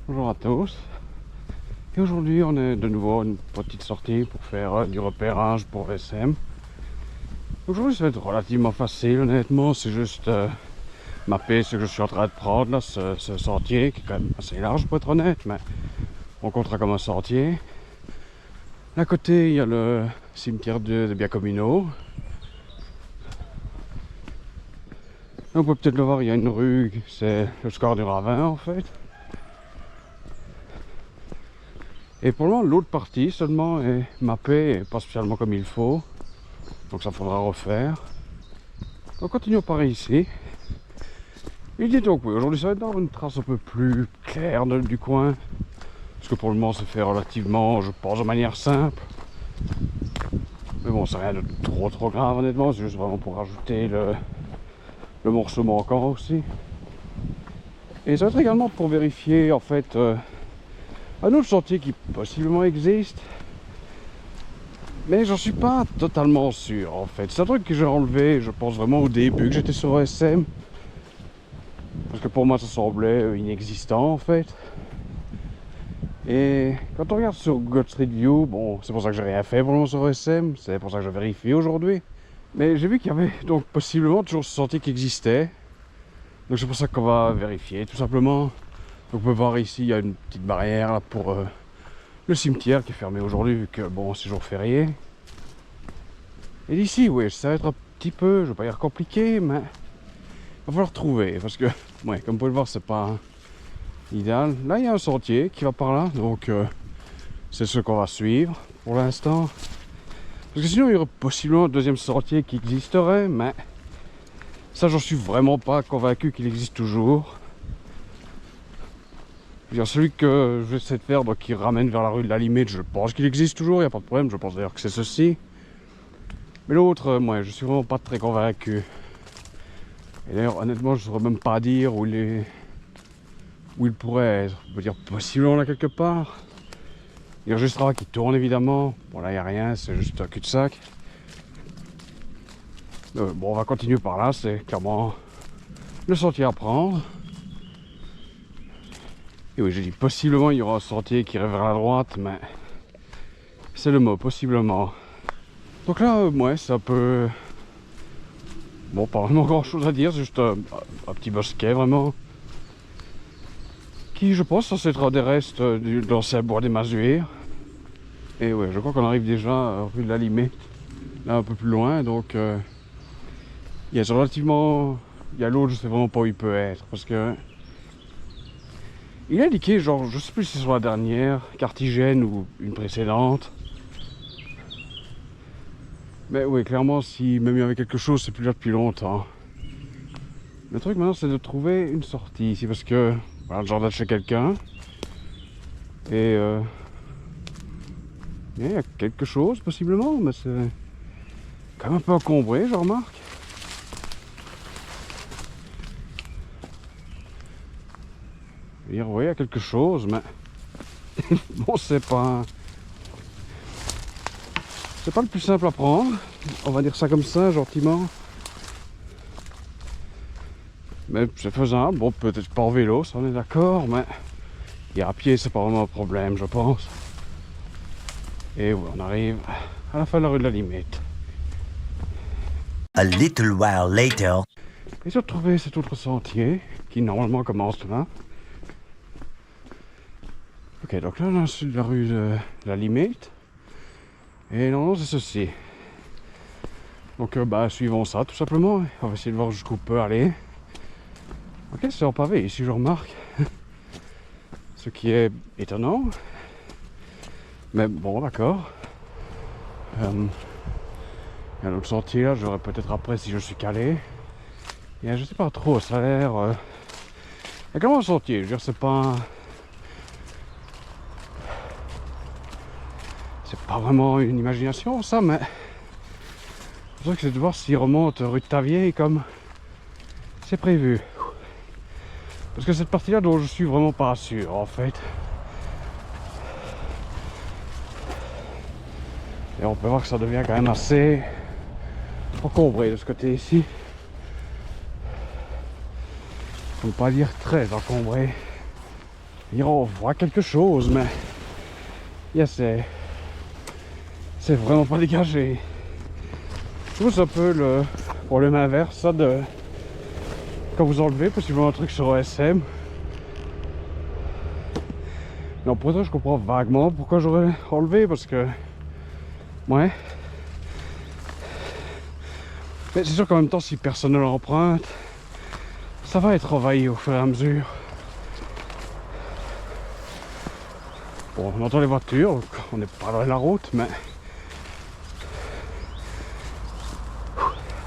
Bonjour à tous. Et aujourd'hui on est de nouveau à une petite sortie pour faire du repérage pour SM. Aujourd'hui ça va être relativement facile honnêtement, c'est juste mapper ce que je suis en train de prendre là, ce sentier qui est quand même assez large pour être honnête, mais on comptera comme un sentier. D'un côté il y a le cimetière de Biacomino. On peut peut-être le voir, il y a une rue, c'est le score du ravin en fait. Et pour le moment, l'autre partie seulement est mappée et pas spécialement comme il faut. Donc ça faudra refaire. On continue par ici. Il dit donc oui, aujourd'hui ça va être dans une trace un peu plus claire du coin. Parce que pour le moment c'est fait relativement, je pense, de manière simple. Mais bon, c'est rien de trop grave honnêtement, c'est juste vraiment pour rajouter le morceau manquant aussi. Et ça va être également pour vérifier en fait un autre sentier qui possiblement existe. Mais j'en suis pas totalement sûr en fait. C'est un truc que j'ai enlevé, je pense vraiment au début que j'étais sur SM. Parce que pour moi ça semblait inexistant en fait. Et quand on regarde sur Google Street View, bon c'est pour ça que j'ai rien fait pour le moment sur SM, c'est pour ça que je vérifie aujourd'hui. Mais j'ai vu qu'il y avait donc possiblement toujours ce sentier qui existait. Donc c'est pour ça qu'on va vérifier tout simplement. Donc on peut voir ici il y a une petite barrière là pour le cimetière qui est fermé aujourd'hui vu que bon c'est jour férié. Et d'ici oui ça va être un petit peu, je vais pas dire compliqué, mais il va falloir trouver parce que ouais, comme vous pouvez le voir c'est pas idéal. Là il y a un sentier qui va par là, donc c'est ce qu'on va suivre pour l'instant. Parce que sinon il y aurait possiblement un deuxième sentier qui existerait, mais ça j'en suis vraiment pas convaincu qu'il existe toujours. Celui que je vais essayer de faire, donc qui ramène vers la rue de la Limite, je pense qu'il existe toujours, il n'y a pas de problème, je pense d'ailleurs que c'est ceci. Mais l'autre, moi je suis vraiment pas très convaincu. Et d'ailleurs honnêtement je ne saurais même pas dire où il pourrait être. On peut dire possiblement là quelque part. Il y a juste là qui tourne évidemment. Bon là il n'y a rien, c'est juste un cul-de-sac. Bon on va continuer par là, c'est clairement le sentier à prendre. Et oui j'ai dit possiblement il y aura un sentier qui irait vers la droite, mais c'est le mot, possiblement. Donc là ouais c'est un peu... Bon pas vraiment grand chose à dire, c'est juste un petit bosquet vraiment. Qui je pense censé être un des restes de l'ancien bois des Masuires. Et ouais je crois qu'on arrive déjà à rue de la Limite, là un peu plus loin, donc il y a relativement... Il y a l'autre, je sais vraiment pas où il peut être, parce que... Il a indiqué, genre, je sais plus si c'est sur la dernière, Cartigène ou une précédente. Mais oui, clairement, si même il y avait quelque chose, c'est plus là depuis longtemps. Le truc maintenant, c'est de trouver une sortie ici, parce que... Voilà, le jardin de chez quelqu'un. Et il y a quelque chose, possiblement, mais c'est... quand même un peu encombré, je remarque. Dire, oui, il y a quelque chose, mais bon, c'est pas le plus simple à prendre. On va dire ça comme ça, gentiment. Mais c'est faisable. Bon, peut-être pas en vélo, ça on est d'accord, mais et à pied, c'est pas vraiment un problème, je pense. Et oui, on arrive à la fin de la rue de la Limite. A little while later. Et j'ai retrouvé cet autre sentier qui normalement commence là. Ok, donc là, on est sur la rue de la Limite. Et non, c'est ceci. Donc, bah, suivons ça tout simplement. On va essayer de voir jusqu'où on peut aller. Ok, c'est en pavé ici, je remarque. Ce qui est étonnant. Mais bon, d'accord. Il y a un autre sentier là, je verrai peut-être après si je suis calé. Et je sais pas trop, ça a l'air... Il y a quand même un sentier, je veux dire, c'est pas... C'est pas vraiment une imagination ça, mais... Le truc c'est de voir s'il remonte rue de Tavieille comme c'est prévu. Parce que cette partie là dont je suis vraiment pas sûr en fait. Et on peut voir que ça devient quand même assez encombré de ce côté ici. Pour ne pas dire très encombré. Hier on voit quelque chose, mais c'est vraiment pas dégagé. Je trouve que c'est un peu le problème inverse, ça, de quand vous enlevez possiblement un truc sur OSM. Non, pour ça je comprends vaguement pourquoi j'aurais enlevé, parce que ouais, mais c'est sûr qu'en même temps, si personne ne l'emprunte, ça va être envahi au fur et à mesure. Bon, on entend les voitures, on n'est pas loin de la route, mais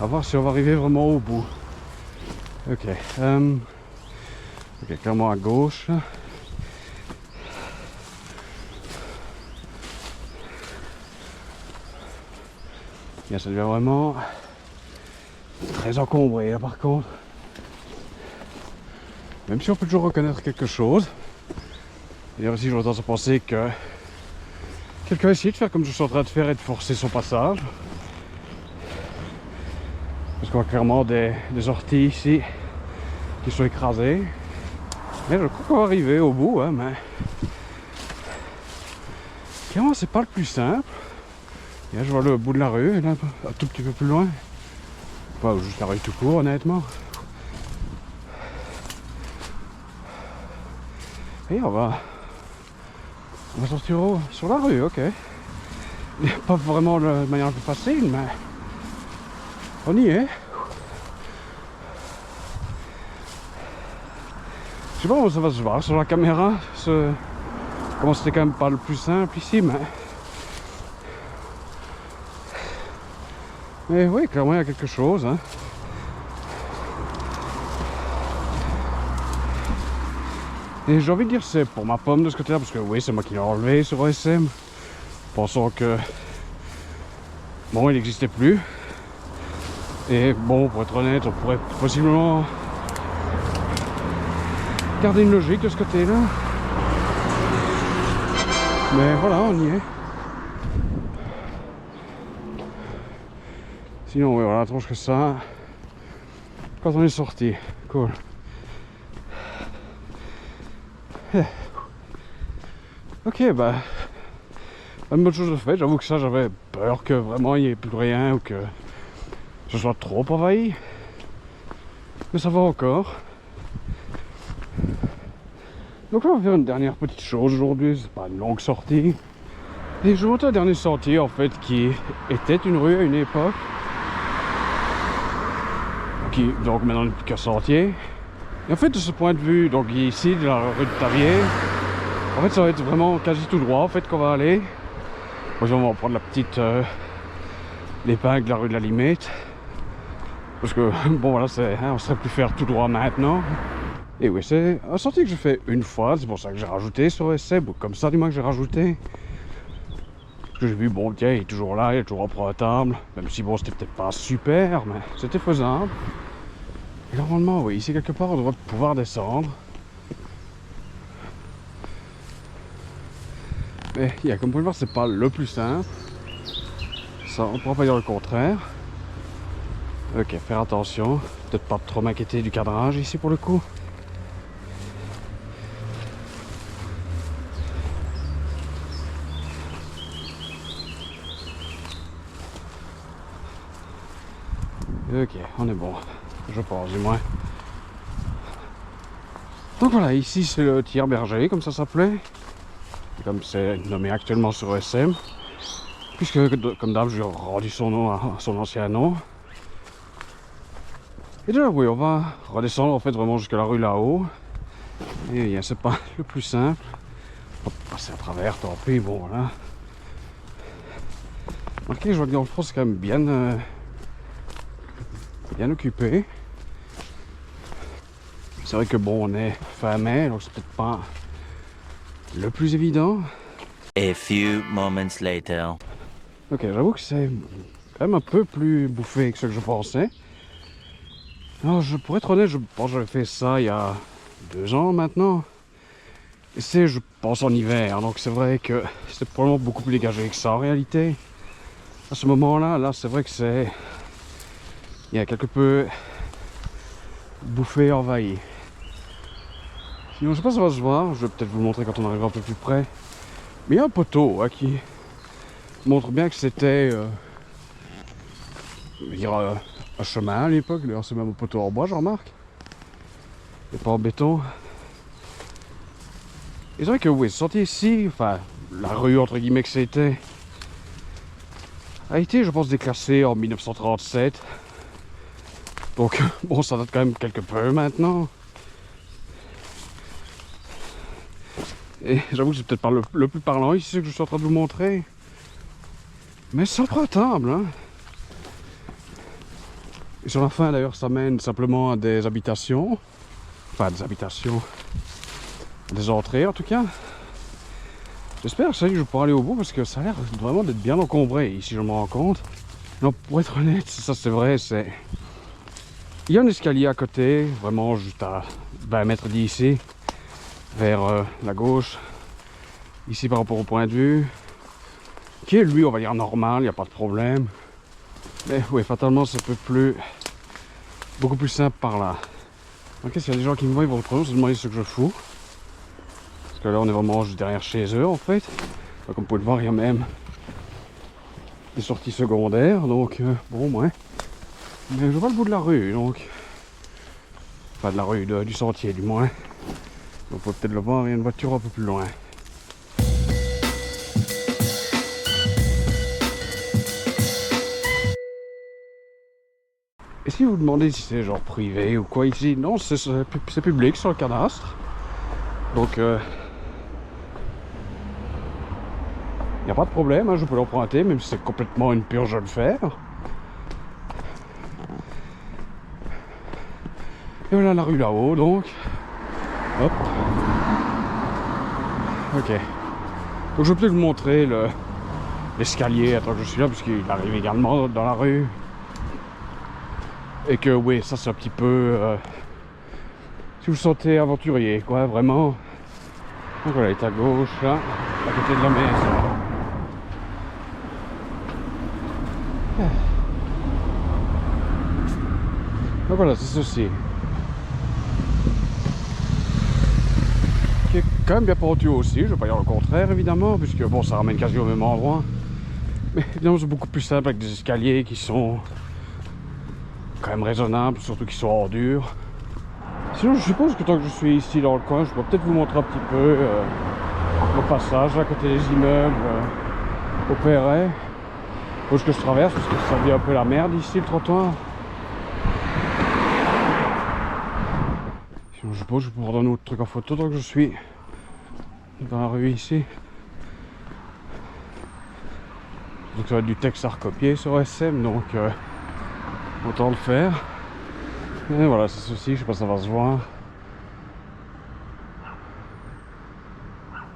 à voir si on va arriver vraiment au bout. Ok, ok, clairement à gauche. Bien, ça devient vraiment très encombré là, par contre. Même si on peut toujours reconnaître quelque chose. Et aussi, j'aurais tendance à penser que quelqu'un a essayé de faire comme je suis en train de faire et de forcer son passage. Parce qu'on a clairement des orties ici qui sont écrasées. Mais je crois qu'on va arriver au bout, hein, mais clairement c'est pas le plus simple. Et là, je vois le bout de la rue, et là, un tout petit peu plus loin. Pas juste la rue tout court, honnêtement. Et on va sortir sur la rue, ok. Pas vraiment de manière un peu facile, mais on y est. Je sais pas comment ça va se voir sur la caméra. Comment c'était quand même pas le plus simple ici, mais oui, clairement il y a quelque chose, hein. Et j'ai envie de dire c'est pour ma pomme de ce côté-là, parce que oui, c'est moi qui l'ai enlevé sur OSM, pensant que bon, il n'existait plus. Et bon, pour être honnête, on pourrait possiblement garder une logique de ce côté-là. Mais voilà, on y est. Sinon, oui, voilà, la tronche que ça, quand on est sorti, cool. Ok, bah, une bonne chose de fait. J'avoue que ça, j'avais peur que vraiment il n'y ait plus rien ou que ce soit trop envahi. Mais ça va encore. Donc là, on va faire une dernière petite chose aujourd'hui. C'est pas une longue sortie. Et je vous montre un dernier sentier en fait qui était une rue à une époque. Qui donc maintenant n'est plus qu'un sentier. Et en fait, de ce point de vue, donc ici de la rue de Tavier, en fait ça va être vraiment quasi tout droit en fait qu'on va aller. On va prendre la petite l'épingle de la rue de la Limite. Parce que bon voilà, on serait plus faire tout droit maintenant. Et oui, c'est un sentier que je fais une fois, c'est pour ça que j'ai rajouté sur SEB, ou comme ça du moins que j'ai rajouté. Parce que j'ai vu, bon tiens, il est toujours là, il est toujours empruntable. Même si bon, c'était peut-être pas super, mais c'était faisable. Et normalement, oui, ici quelque part, on devrait pouvoir descendre. Mais comme vous pouvez le voir, c'est pas le plus simple. Ça, on ne pourra pas dire le contraire. Ok, faire attention. Peut-être pas trop m'inquiéter du cadrage ici pour le coup. Ok, on est bon. Je pense, du moins. Donc voilà, ici c'est le Tiers Berger, comme ça s'appelait. Comme c'est nommé actuellement sur SM. Puisque, comme d'hab, je lui ai rendu son nom à son ancien nom. Et déjà, oui, on va redescendre en fait vraiment jusqu'à la rue là-haut. Et c'est pas le plus simple. On va passer à travers, tant pis, bon voilà. Remarquez, je vois que dans le front, c'est quand même bien occupé. C'est vrai que bon, on est fin mai, donc c'est peut-être pas le plus évident. A few moments later. Ok, j'avoue que c'est quand même un peu plus bouffé que ce que je pensais. Alors, pour être honnête, je pense que j'avais fait ça il y a 2 ans maintenant. Et c'est, je pense, en hiver, donc c'est vrai que c'est probablement beaucoup plus dégagé que ça en réalité. À ce moment-là, là, c'est vrai que c'est... Il y a quelque peu bouffé, envahi. Sinon, je sais pas si ça va se voir, je vais peut-être vous le montrer quand on arrivera un peu plus près. Mais il y a un poteau qui montre bien que c'était un chemin à l'époque. D'ailleurs, c'est même un poteau en bois, je remarque. Et pas en béton. Et c'est vrai que oui, ce sentier ici, enfin, la rue entre guillemets que c'était, a été, je pense, déclassée en 1937. Donc, bon, ça date quand même quelque peu maintenant. Et j'avoue que c'est peut-être pas le plus parlant ici, ce que je suis en train de vous montrer. Mais c'est empruntable, hein. Et sur la fin, d'ailleurs, ça mène simplement à des habitations. Enfin, des habitations. Des entrées, en tout cas. J'espère que je vais pouvoir aller au bout, parce que ça a l'air vraiment d'être bien encombré, ici, je me rends compte. Non, pour être honnête, ça c'est vrai, c'est... Il y a un escalier à côté, vraiment juste à 20 mètres d'ici, vers la gauche, ici par rapport au point de vue, qui est lui, on va dire, normal, il n'y a pas de problème. Mais oui, fatalement, c'est beaucoup plus simple par là. Ok, s'il y a des gens qui me voient, ils vont se demander ce que je fous. Parce que là, on est vraiment juste derrière chez eux, en fait. Donc, comme vous pouvez le voir, il y a même des sorties secondaires, donc bon, ouais. Mais je vois le bout de la rue, donc... Enfin, de la rue, du sentier, du moins. Donc, on peut peut-être le voir, il y a une voiture un peu plus loin. Et si vous vous demandez si c'est genre privé ou quoi ici, non, c'est public sur le cadastre. Donc, il n'y a pas de problème, hein, je peux l'emprunter, même si c'est complètement une purge à le faire. Et voilà la rue là-haut, donc. Hop. Ok. Donc je vais peut-être vous montrer l'escalier, attends que je suis là, puisqu'il arrive également dans la rue. Et que oui, ça c'est un petit peu... si vous vous sentez aventurier, quoi, vraiment. Donc voilà, il est à gauche, là, à côté de la maison. Donc voilà, c'est ceci. Qui est quand même bien pentu aussi, je vais pas dire le contraire évidemment, puisque bon, ça ramène quasi au même endroit. Mais évidemment, c'est beaucoup plus simple avec des escaliers qui sont quand même raisonnables, surtout qui sont en dur. Sinon, je suppose que tant que je suis ici dans le coin, je peux peut-être vous montrer un petit peu le passage à côté des immeubles au Perret. Où est-ce que je traverse, parce que ça devient un peu la merde ici, le trottoir. Sinon, je suppose que je peux prendre un autre truc en photo tant que je suis dans la rue ici. Donc ça va être du texte à recopier sur SM, donc autant le faire. Et voilà, c'est ceci, je sais pas si ça va se voir.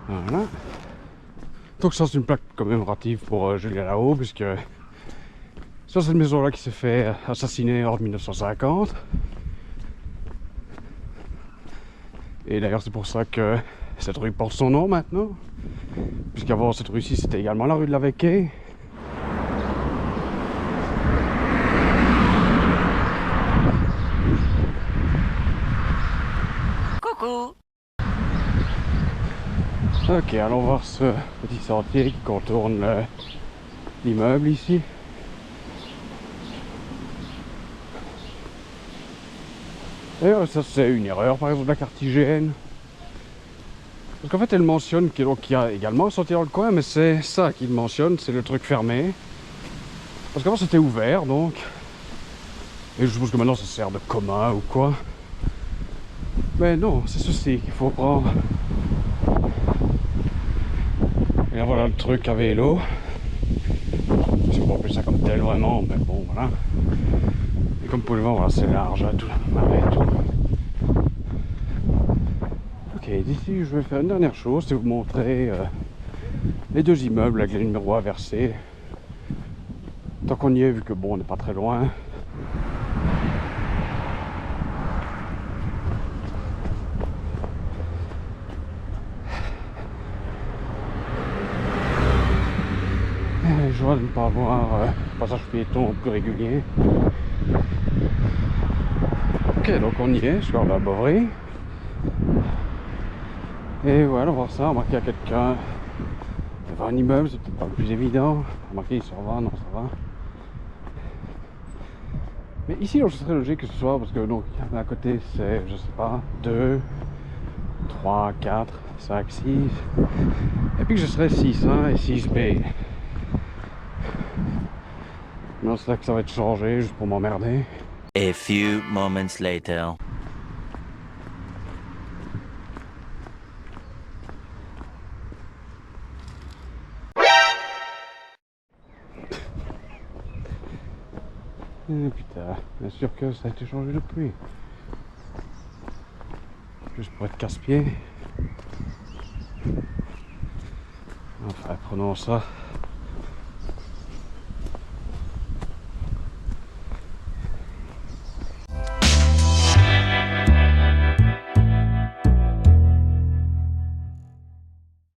Voilà. Donc ça c'est une plaque commémorative pour Julien Lahaut, puisque c'est cette maison là qui s'est fait assassiner en 1950. Et d'ailleurs c'est pour ça que cette rue porte son nom maintenant, puisqu'avant cette rue-ci c'était également la rue de la Vecquée. Coucou. Ok, allons voir ce petit sentier qui contourne l'immeuble ici. D'ailleurs, ça c'est une erreur par exemple de la carte IGN. Parce qu'en fait elle mentionne qu'il y a également un sentier dans le coin, mais c'est ça qu'il mentionne, c'est le truc fermé. Parce qu'avant c'était ouvert donc. Et je suppose que maintenant ça sert de commun ou quoi. Mais non, c'est ceci qu'il faut prendre. Et là voilà le truc à vélo. Je sais pas appeler ça comme tel vraiment, mais bon voilà. Et comme vous pouvez le voir, voilà, c'est large, tout l'arrêt et tout. Ok, d'ici je vais faire une dernière chose, c'est vous montrer les deux immeubles avec les numéros inversés. Tant qu'on y est, vu que bon, on n'est pas très loin. Je vois de ne pas avoir passage piéton plus régulier. Ok, donc on y est, square de la Bovary. Et voilà, voir ça, remarquer à quelqu'un devant un immeuble, c'est peut-être pas le plus évident. Remarquer, il s'en va, non, ça va. Mais ici, donc, ce serait logique que ce soit, parce que donc, à côté, c'est, je sais pas, 2, 3, 4, 5, 6. Et puis que je serais 6A et 6B. Non, c'est là que ça va être changé, juste pour m'emmerder. A few moments later. Putain, bien sûr que ça a été changé depuis. Juste pour être casse-pied. Enfin, prenons ça